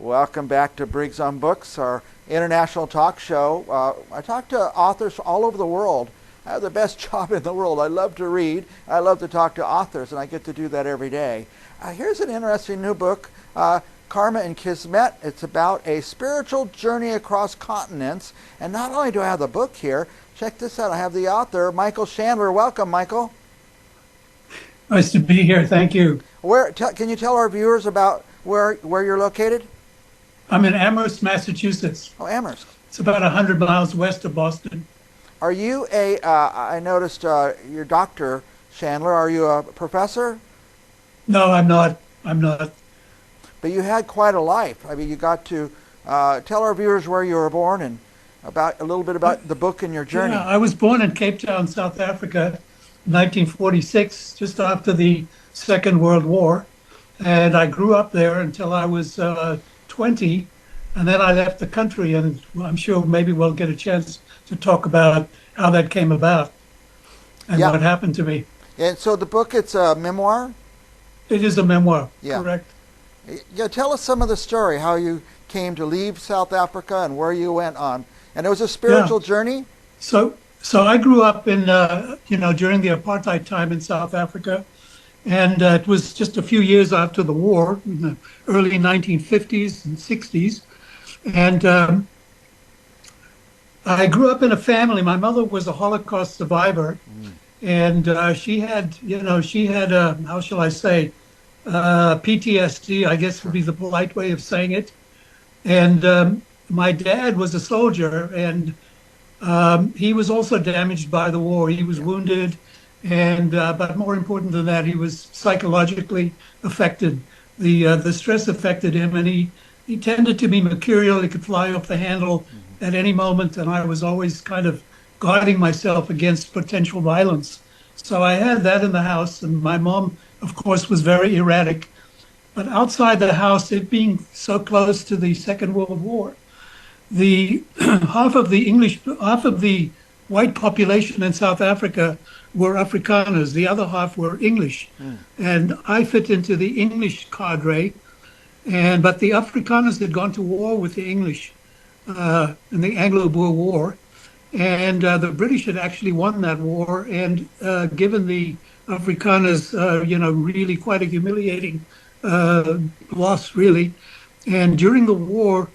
Welcome back to Briggs on Books, our international talk show. I talk to authors all over the world. I have the best job in the world. I love to read. I love to talk to authors, and I get to do that every day. Here's an interesting new book, Karma and Kismet. It's about a spiritual journey across continents. And not only do I have the book here, check this out. I have the author, Michael Shandler. Welcome, Michael. Nice to be here. Thank you. Can you tell our viewers about where you're located? I'm in Amherst, Massachusetts. Oh, Amherst. It's about 100 miles west of Boston. Are you I noticed your Dr. Shandler, are you a professor? No, I'm not. I'm not. But you had quite a life. I mean, you got to tell our viewers where you were born and a little bit about the book and your journey. Yeah, I was born in Cape Town, South Africa, 1946, just after the Second World War. And I grew up there until I was 20, and then I left the country, and I'm sure maybe we'll get a chance to talk about how that came about and what happened to me. And so the book, it's a memoir? It is a memoir, correct. Yeah, tell us some of the story, how you came to leave South Africa and where you went on. And it was a spiritual journey? So I grew up in, during the apartheid time in South Africa. And it was just a few years after the war, in the early 1950s and 60s. And I grew up in a family. My mother was a Holocaust survivor. And she had, how shall I say, PTSD, I guess would be the polite way of saying it. And my dad was a soldier, and he was also damaged by the war. He was wounded. And but more important than that, he was psychologically affected. The stress affected him, and he tended to be mercurial. He could fly off the handle at any moment, and I was always kind of guarding myself against potential violence. So I had that in the house, and my mom, of course, was very erratic. But outside the house, it being so close to the Second World War, the half of the white population in South Africa were Afrikaners, the other half were English. And I fit into the English cadre, but the Afrikaners had gone to war with the English in the Anglo-Boer War, and the British had actually won that war and given the Afrikaners, really quite a humiliating loss, really. And during the war,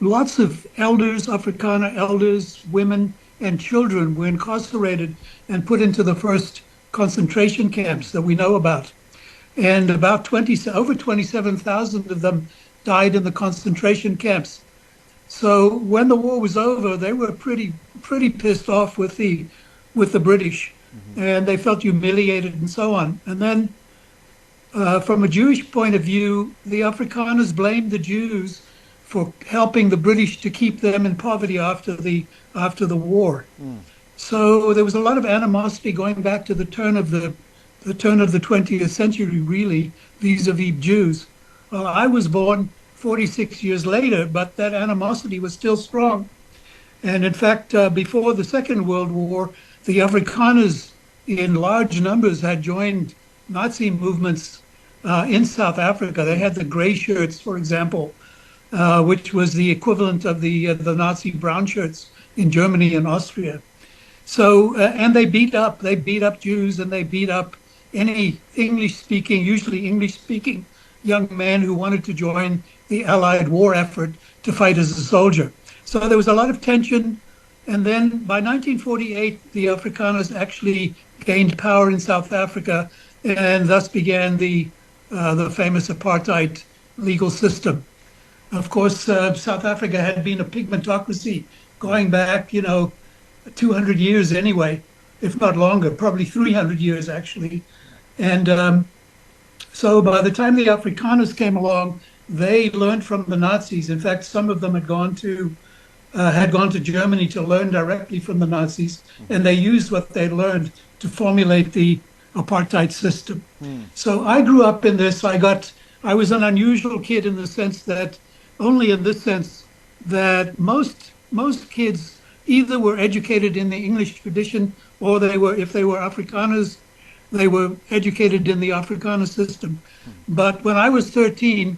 lots of elders, Afrikaner elders, women, and children were incarcerated and put into the first concentration camps that we know about. And about over 27,000 of them died in the concentration camps. So when the war was over, they were pretty pissed off with the British, and they felt humiliated and so on. And then from a Jewish point of view, the Afrikaners blamed the Jews for helping the British to keep them in poverty after the war. So there was a lot of animosity going back to the turn of the 20th century, really, vis-a-vis Jews. Well, I was born 46 years later, but that animosity was still strong. And in fact, before the Second World War, the Afrikaners in large numbers had joined Nazi movements in South Africa. They had the gray shirts, for example, which was the equivalent of the Nazi brown shirts in Germany and Austria. So, and they beat up Jews, and they beat up any usually English-speaking young man who wanted to join the Allied war effort to fight as a soldier. So there was a lot of tension. And then by 1948, the Afrikaners actually gained power in South Africa, and thus began the famous apartheid legal system. Of course, South Africa had been a pigmentocracy going back, 200 years anyway, if not longer, probably 300 years actually. And so by the time the Afrikaners came along, they learned from the Nazis. In fact, some of them had gone to Germany to learn directly from the Nazis, and they used what they learned to formulate the apartheid system. So I grew up in this. I was an unusual kid in the sense that most kids either were educated in the English tradition, or if they were Afrikaners, they were educated in the Afrikaner system. But when I was 13,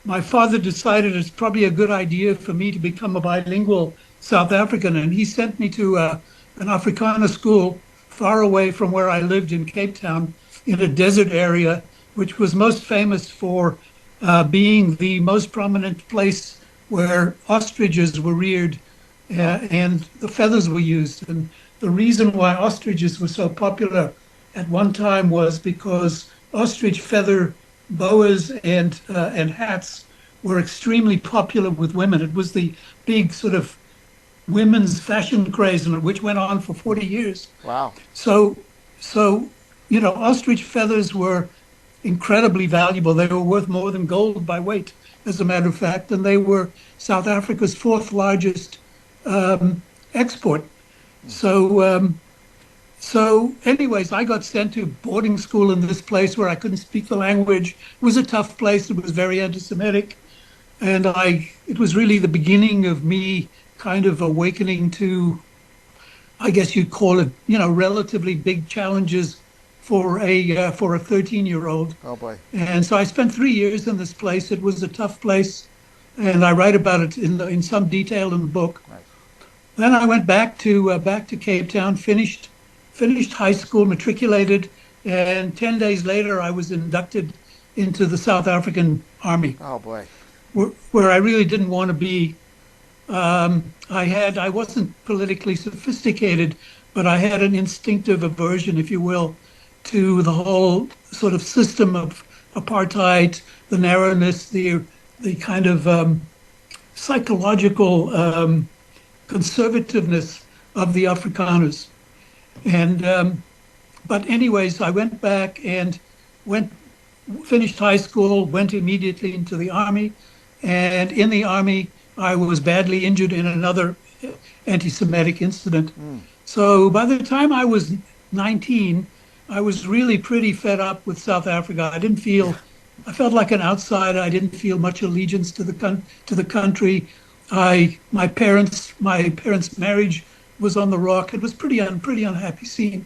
my father decided it's probably a good idea for me to become a bilingual South African, and he sent me to an Afrikaner school far away from where I lived in Cape Town, in a desert area, which was most famous for being the most prominent place where ostriches were reared and the feathers were used. And the reason why ostriches were so popular at one time was because ostrich feather boas and hats were extremely popular with women. It was the big sort of women's fashion craze, which went on for 40 years. Wow. So, ostrich feathers were incredibly valuable. They were worth more than gold by weight, as a matter of fact, and they were South Africa's fourth largest export. So, anyways, I got sent to boarding school in this place where I couldn't speak the language. It was a tough place. It was very anti-Semitic, and it was really the beginning of me kind of awakening to, I guess you'd call it, relatively big challenges for a 13-year-old. Oh boy. And so I spent 3 years in this place. It was a tough place, and I write about it in some detail in the book. Nice. Then I went back to Cape Town, finished high school, matriculated, and 10 days later I was inducted into the South African Army. Oh boy. Where I really didn't want to be. I wasn't politically sophisticated, but I had an instinctive aversion, if you will, to the whole sort of system of apartheid, the narrowness, the kind of psychological conservativeness of the Afrikaners. And but anyways, I went back and finished high school, went immediately into the Army, and in the Army I was badly injured in another anti-Semitic incident. So by the time I was 19, I was really pretty fed up with South Africa. I felt like an outsider. I didn't feel much allegiance to the country. My parents' marriage was on the rock. It was pretty unhappy scene.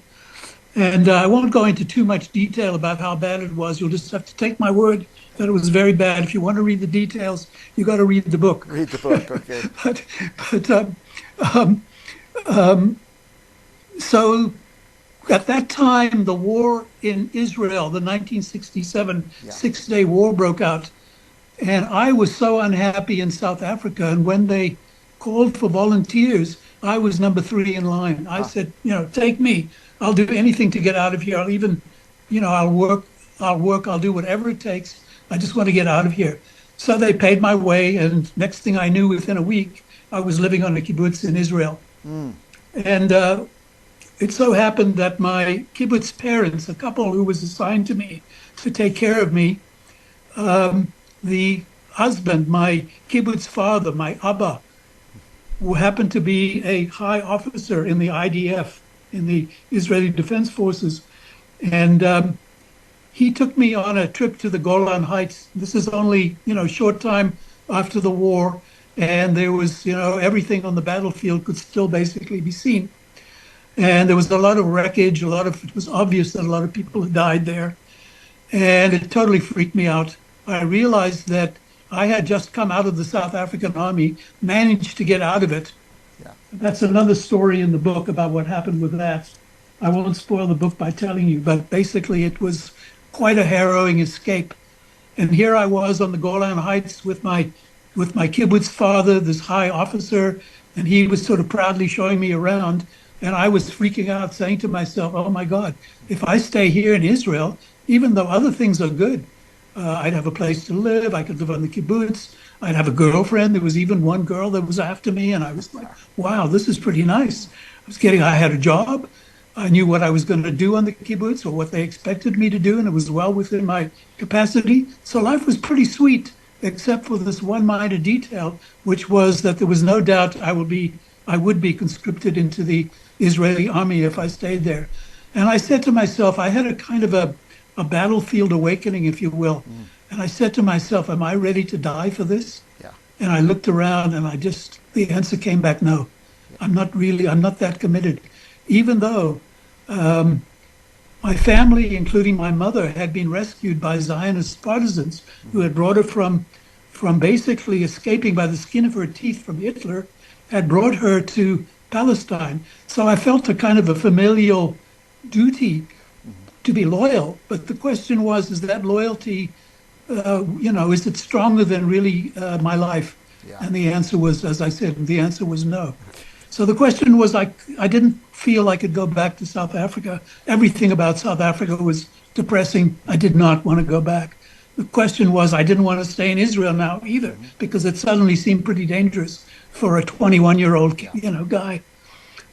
And I won't go into too much detail about how bad it was. You'll just have to take my word that it was very bad. If you want to read the details, you got to read the book. Read the book, okay. So at that time, the war in Israel, the 1967 Six-Day War broke out. And I was so unhappy in South Africa. And when they called for volunteers, I was number 3 in line. I said, take me. I'll do anything to get out of here. I'll even, I'll work, I'll do whatever it takes. I just want to get out of here. So they paid my way. And next thing I knew, within a week, I was living on a kibbutz in Israel. And it so happened that my kibbutz parents, a couple who was assigned to me to take care of me, the husband, my kibbutz father, my Abba, who happened to be a high officer in the IDF, in the Israeli Defense Forces. And he took me on a trip to the Golan Heights. This is only, short time after the war. And there was, everything on the battlefield could still basically be seen. And there was a lot of wreckage, it was obvious that a lot of people had died there. And it totally freaked me out. I realized that I had just come out of the South African Army, managed to get out of it. Yeah. That's another story in the book about what happened with that. I won't spoil the book by telling you, but basically it was quite a harrowing escape. And here I was on the Golan Heights with my kibbutz father, this high officer, and he was sort of proudly showing me around. And I was freaking out, saying to myself, oh my God, if I stay here in Israel, even though other things are good, I'd have a place to live, I could live on the kibbutz, I'd have a girlfriend. There was even one girl that was after me, and I was like, wow, this is pretty nice. I had a job, I knew what I was going to do on the kibbutz or what they expected me to do, and it was well within my capacity. So life was pretty sweet, except for this one minor detail, which was that there was no doubt I would be conscripted into the Israeli army if I stayed there. And I said to myself, I had a kind of a battlefield awakening, if you will. And I said to myself, am I ready to die for this? Yeah. And I looked around and the answer came back, no. I'm not that committed. Even though My family, including my mother, had been rescued by Zionist partisans who had brought her from basically escaping by the skin of her teeth from Hitler, had brought her to Palestine. So I felt a kind of a familial duty to be loyal. But the question was, is that loyalty, is it stronger than really my life? Yeah. And the answer was, as I said, the answer was no. So the question was, I didn't feel I could go back to South Africa. Everything about South Africa was depressing. I did not want to go back. The question was, I didn't want to stay in Israel now either, because it suddenly seemed pretty dangerous for a 21-year-old, guy.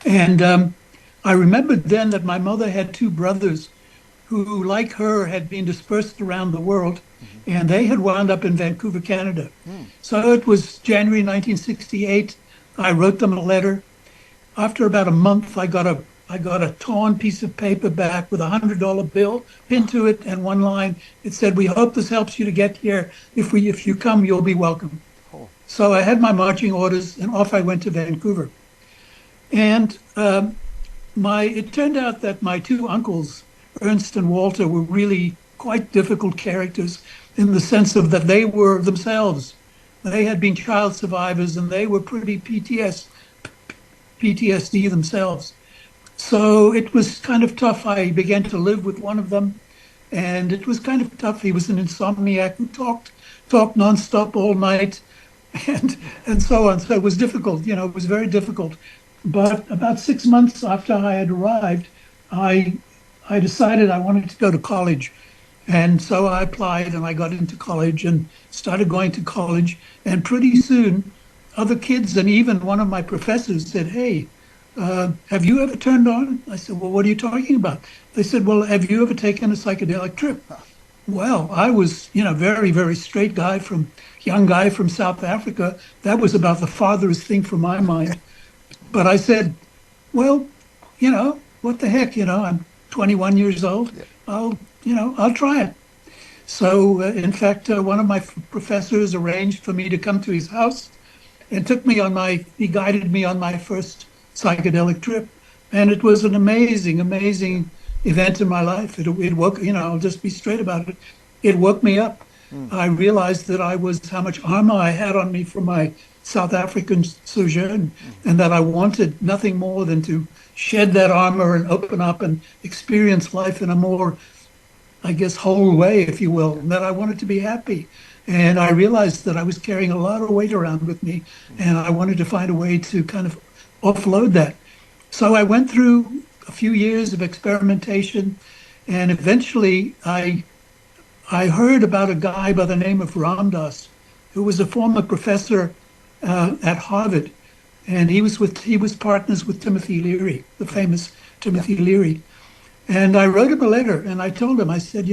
And I remembered then that my mother had two brothers who, like her, had been dispersed around the world, and they had wound up in Vancouver, Canada. So it was January 1968. I wrote them a letter. After about a month, I got a torn piece of paper back with $100 bill pinned to it and one line. It said, "We hope this helps you to get here. If you come, you'll be welcome." Oh. So I had my marching orders, and off I went to Vancouver. And it turned out that my two uncles, Ernst and Walter, were really quite difficult characters in the sense of that they were themselves. They had been child survivors, and they were pretty PTSD themselves. So it was kind of tough. I began to live with one of them, and it was kind of tough. He was an insomniac who talked nonstop all night, and so on. So it was difficult. It was very difficult. But about 6 months after I had arrived, I decided I wanted to go to college. And so I applied and I got into college and started going to college. And pretty soon, other kids and even one of my professors said, "Hey, have you ever turned on?" I said, "Well, what are you talking about?" They said, "Well, have you ever taken a psychedelic trip?" Well, I was, very, very straight young guy from South Africa. That was about the farthest thing from my mind. But I said, "Well, what the heck, I'm 21 years old. Yeah. I'll try it." So, in fact, one of my professors arranged for me to come to his house and he guided me on my first psychedelic trip. And it was an amazing, amazing event in my life. It woke, I'll just be straight about it. It woke me up. I realized how much armor I had on me from my South African sojourn, and that I wanted nothing more than to shed that armor and open up and experience life in a more, I guess, whole way, if you will, and that I wanted to be happy. And I realized that I was carrying a lot of weight around with me, and I wanted to find a way to kind of offload that. So I went through a few years of experimentation, and eventually I heard about a guy by the name of Ram Dass, who was a former professor at Harvard, and he was partners with Timothy Leary, the famous Timothy Leary. And I wrote him a letter, and I told him, I said,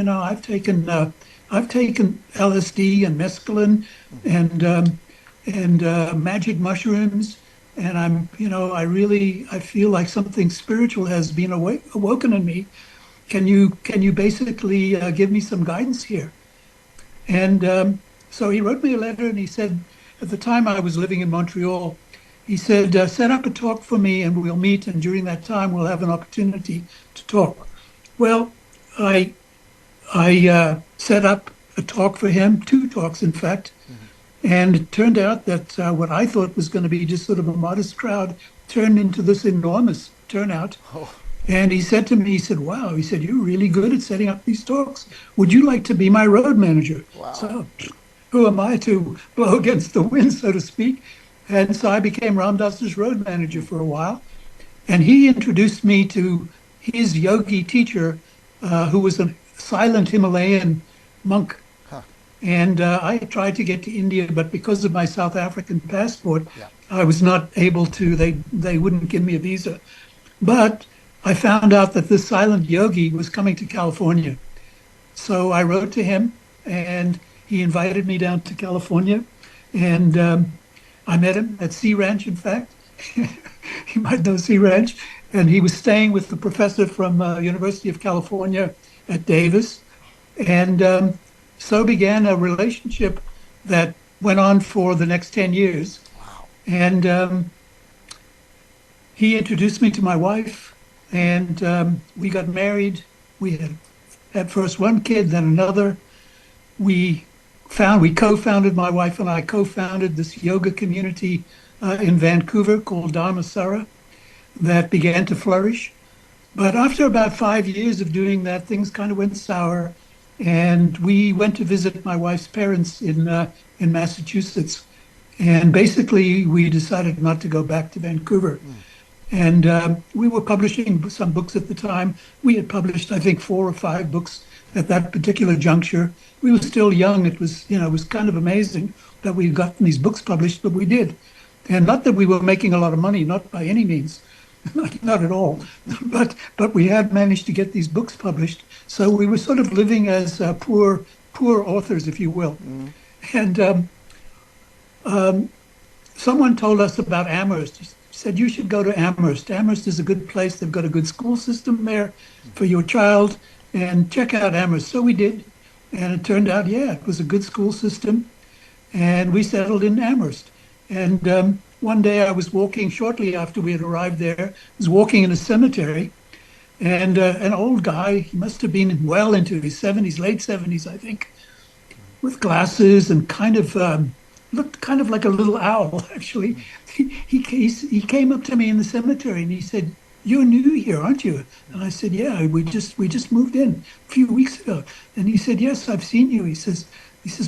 I've taken LSD and mescaline and magic mushrooms, and I feel like something spiritual has been awoken in me. Can you basically give me some guidance here? And so he wrote me a letter, and he said, at the time I was living in Montreal, he said, "Set up a talk for me and we'll meet, and during that time we'll have an opportunity to talk." Well, I set up a talk for him, two talks in fact, and it turned out that what I thought was going to be just sort of a modest crowd turned into this enormous turnout. Oh. And he said to me, he said, "Wow," he said, "you're really good at setting up these talks. Would you like to be my road manager?" Wow. So who am I to blow against the wind, so to speak? And so I became Ram Dass's road manager for a while. And he introduced me to his yogi teacher, who was a silent Himalayan monk. Huh. And I tried to get to India, but because of my South African passport, Yeah. I was not able to. They wouldn't give me a visa. But I found out that this silent yogi was coming to California. So I wrote to him, and he invited me down to California, and I met him at Sea Ranch, in fact. You might know Sea Ranch. And he was staying with the professor from University of California at Davis. And so began a relationship that went on for the next 10 years. Wow. And he introduced me to my wife, and we got married We had first one kid, then another. We co-founded, my wife and I co-founded this yoga community in Vancouver called Dharmasara that began to flourish. But after about 5 years of doing that, things kind of went sour, and we went to visit my wife's parents in Massachusetts. And basically, we decided not to go back to Vancouver. And we were publishing some books at the time. We had published, I think, 4 or 5 books at that particular juncture. We were still young. It was kind of amazing that we'd gotten these books published, but we did. And not that we were making a lot of money, not by any means, not at all. But we had managed to get these books published. So we were sort of living as poor authors, if you will. And someone told us about Amherst. He said, you should go to Amherst. Amherst is a good place. They've got a good school system there for your child, and check out Amherst. So we did. And it turned out, yeah, it was a good school system. And we settled in Amherst. And one day I was walking shortly after we had arrived there. I was walking in a cemetery, and an old guy, he must have been well into his 70s, late 70s, I think, with glasses and looked kind of like a little owl, actually. He came up to me in the cemetery and he said, "You're new here, aren't you?" And I said, "Yeah, we just moved in a few weeks ago." And he said, "Yes, I've seen you." He says,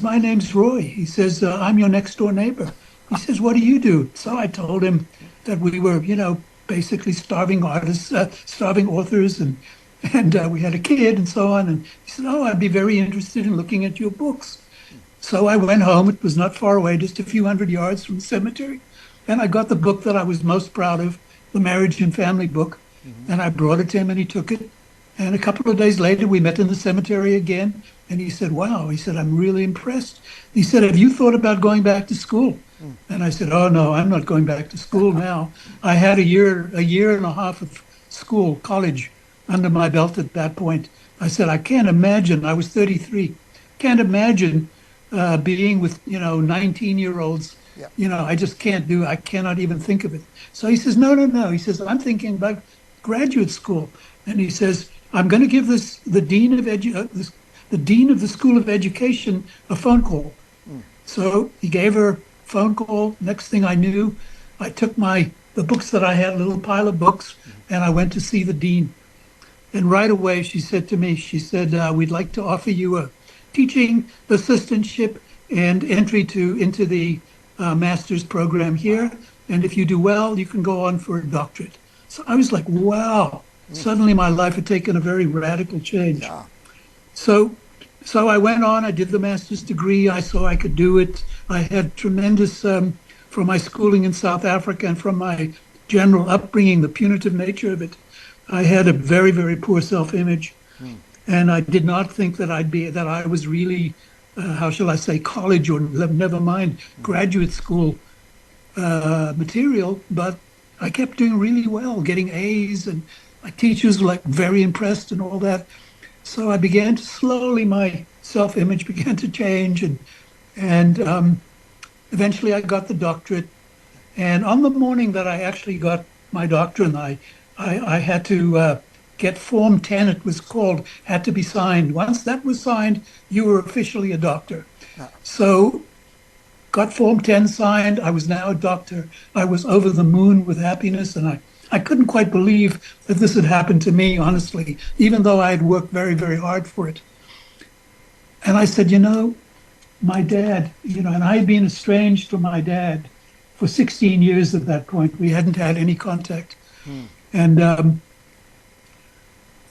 "My name's Roy." He says, "I'm your next door neighbor." He says, "What do you do?" So I told him that we were, basically starving artists, starving authors, and we had a kid and so on. And he said, "Oh, I'd be very interested in looking at your books." So I went home. It was not far away, just a few hundred yards from the cemetery. And I got the book that I was most proud of, the Marriage and Family book. And I brought it to him and he took it. And a couple of days later, we met in the cemetery again. And he said, "Wow," he said, "I'm really impressed." He said, "Have you thought about going back to school?" And I said, "Oh, no, I'm not going back to school now." I had a year and a half of school, college, under my belt at that point. I said, "I can't imagine." I was 33. Can't imagine being with 19-year-olds. I just can't do it. I cannot even think of it. So he says, no. He says, "I'm thinking about graduate school." And he says, "I'm going to give the dean of the School of Education a phone call." So he gave her a phone call. Next thing I knew, I took the books that I had, a little pile of books, and I went to see the dean. And right away she said to me, "We'd like to offer you a teaching assistantship and entry into the master's program here. And if you do well, you can go on for a doctorate." So I was like, wow. Suddenly my life had taken a very radical change. Yeah. So I went on, I did the master's degree. I saw I could do it. I had tremendous, from my schooling in South Africa and from my general upbringing, the punitive nature of it, I had a very, very poor self-image. And I did not think that I was really, how shall I say, college or never mind graduate school material, but I kept doing really well, getting A's, and my teachers were like very impressed and all that. So I began to slowly, my self-image began to change, and eventually I got the doctorate. And on the morning that I actually got my doctorate, I had to get Form 10, it was called, had to be signed. Once that was signed, you were officially a doctor. So got Form 10 signed. I was now a doctor. I was over the moon with happiness, and I couldn't quite believe that this had happened to me, honestly, even though I had worked very, very hard for it. And I said, my dad, and I had been estranged from my dad for 16 years at that point. We hadn't had any contact. And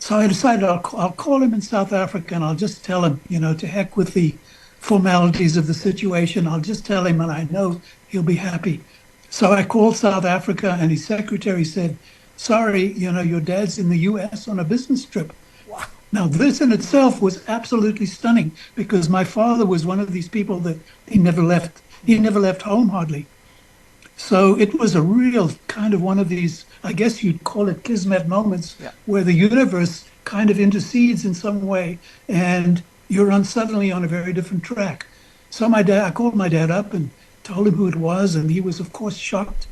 so I decided I'll call him in South Africa and I'll just tell him, to heck with the formalities of the situation. I'll just tell him, and I know he'll be happy. So I called South Africa, and his secretary said, "Sorry, your dad's in the U.S. on a business trip." Wow. Now, this in itself was absolutely stunning, because my father was one of these people that he never left home hardly. So it was a real kind of one of these, I guess you'd call it Kismet moments, where the universe kind of intercedes in some way, and you're suddenly on a very different track. So I called my dad up and told him who it was, and he was, of course, shocked.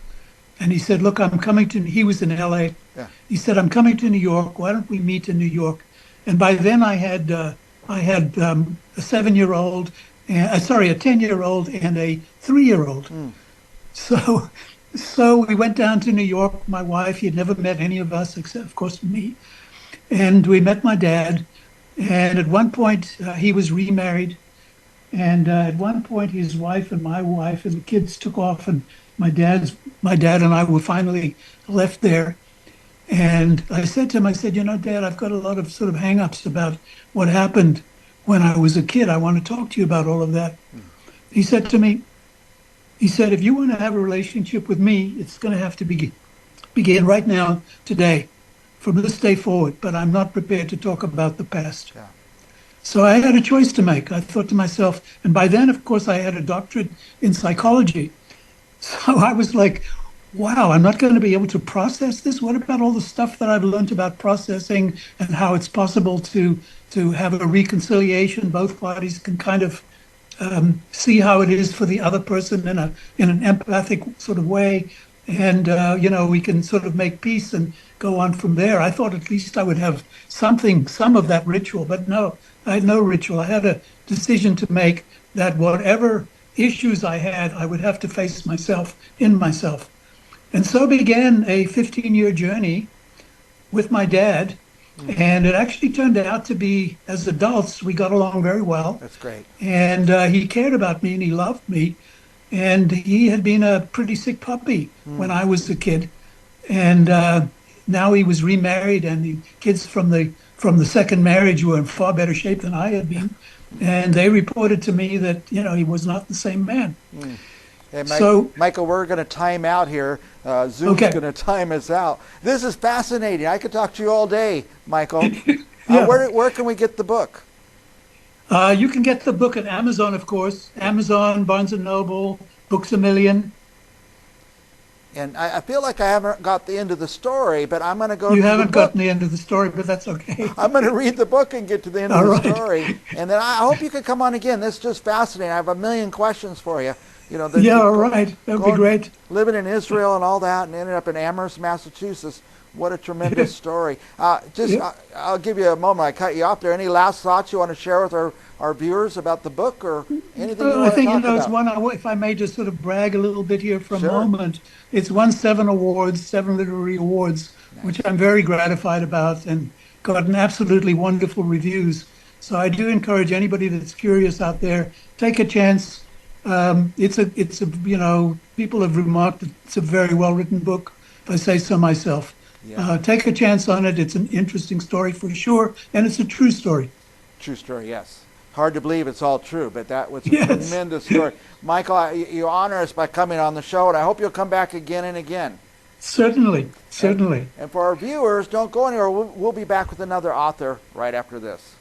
And he said, "Look, he was in LA. Yeah. He said, "I'm coming to New York. Why don't we meet in New York?" And by then I had a 7-year-old, sorry, a 10-year-old and a 3-year-old. Mm. So, so we went down to New York. My wife, he had never met any of us except, of course, me. And we met my dad. And at one point, he was remarried. And at one point, his wife and my wife and the kids took off, and my dad and I were finally left there. And I said to him, I said, you know, Dad, I've got a lot of sort of hang-ups about what happened when I was a kid. I want to talk to you about all of that. He said to me, he said, if you want to have a relationship with me, it's going to have to begin right now, today, from this day forward. But I'm not prepared to talk about the past. Yeah. So I had a choice to make. I thought to myself, and by then, of course, I had a doctorate in psychology. So I was like, wow, I'm not going to be able to process this. What about all the stuff that I've learned about processing and how it's possible to have a reconciliation? Both parties can kind of see how it is for the other person in an empathic sort of way. And, you know, we can sort of make peace and go on from there. I thought at least I would have some of that ritual, but no, I had no ritual. I had a decision to make that whatever issues I had, I would have to face myself in myself. And so began a 15-year journey with my dad. And it actually turned out to be, as adults, we got along very well. That's great. And he cared about me and he loved me. And he had been a pretty sick puppy when I was a kid. And now he was remarried, and the kids from the second marriage were in far better shape than I had been. And they reported to me that, you know, he was not the same man. Hey, So, Michael, we're going to time out here. Zoom's Okay. going to time us out. This is fascinating. I could talk to you all day, Michael. Yeah. Where can we get the book? You can get the book at Amazon, of course. Amazon, Barnes and Noble, Books A Million. And I feel like I haven't got the end of the story, but I'm going to go You to the haven't book. gotten the end of the story, but that's okay. I'm going to read the book and get to the end All of the right. story. And then I hope you could come on again. This is just fascinating. I have a million questions for you. You know, Yeah, all right. That would be going- great. living in Israel and all that, and ended up in Amherst, Massachusetts. What a tremendous story. Yeah. I'll give you a moment. I cut you off there. Any last thoughts you want to share with our viewers about the book, or anything you I want to think, talk you know, it's about? one, if I may just sort of brag a little bit here for a Sure. moment, it's won 7 awards, 7 literary awards, which I'm very gratified about, and gotten absolutely wonderful reviews. So I do encourage anybody that's curious out there, take a chance. It's a, you know, people have remarked that it's a very well-written book, if I say so myself. Yeah. Take a chance on it. It's an interesting story for sure, and it's a true story. True story, yes. Hard to believe it's all true, but that was a Yes. tremendous story. Michael, you honor us by coming on the show, and I hope you'll come back again and again. Certainly, certainly. And for our viewers, don't go anywhere. We'll be back with another author right after this.